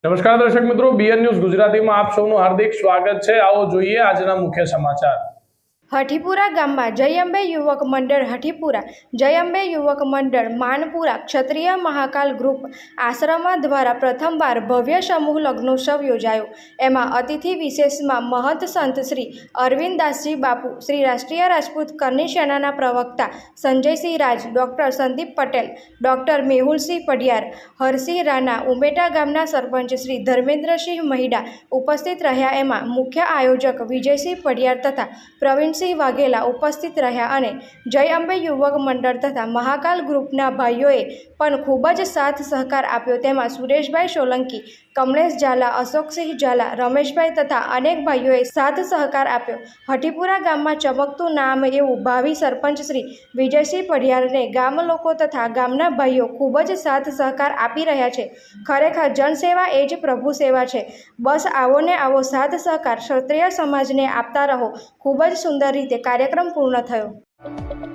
નમસ્કાર દર્શક મિત્રો, બીએન ન્યૂઝ ગુજરાતીમાં આપ સૌનું હાર્દિક સ્વાગત છે। આવો જોઈએ આજના મુખ્ય સમાચાર। હઠીપુરા ગામમાં જય અંબે યુવક મંડળ હઠીપુરા, જય અંબે યુવક મંડળ માનપુરા, ક્ષત્રિય મહાકાલ ગ્રુપ આશ્રમ દ્વારા પ્રથમવાર ભવ્ય સમૂહ લગ્નોત્સવ યોજાયો। એમાં અતિથિ વિશેષમાં મહંત સંત શ્રી અરવિંદદાસજી બાપુ, શ્રી રાષ્ટ્રીય રાજપૂત કરણી સેનાના પ્રવક્તા સંજયસિંહ રાજ, ડૉક્ટર સંદીપ પટેલ, ડૉક્ટર મેહુલસિંહ પડિયાર, હરસિંહ રાણા, ઉમેટા ગામના સરપંચ શ્રી ધર્મેન્દ્રસિંહ મહિડા ઉપસ્થિત રહ્યા। એમાં મુખ્ય આયોજક વિજયસિંહ પડિયાર તથા પ્રવીણ સિંહ વાઘેલા ઉપસ્થિત રહ્યા અને જય અંબે યુવક મંડળ તથા મહાકાલ ગ્રુપના ભાઈઓએ પણ ખૂબ જ સાથ સહકાર આપ્યો। તેમાં સુરેશભાઈ સોલંકી, કમલેશ ઝાલા, અશોકસિંહ ઝાલા, રમેશભાઈ તથા અનેક ભાઈઓએ સાથ સહકાર આપ્યો। હઠીપુરા ગામમાં ચમકતું નામ એવું ભાવિ સરપંચ શ્રી વિજયસિંહ પડિયારને ગામ લોકો તથા ગામના ભાઈઓ ખૂબ જ સાથ સહકાર આપી રહ્યા છે। ખરેખર જનસેવા એ જ પ્રભુ સેવા છે। બસ આવો ને આવો સાથ સહકાર ક્ષત્રિય સમાજને આપતા રહો। ખૂબ જ સુંદર રીતે કાર્યક્રમ પૂર્ણ થયો।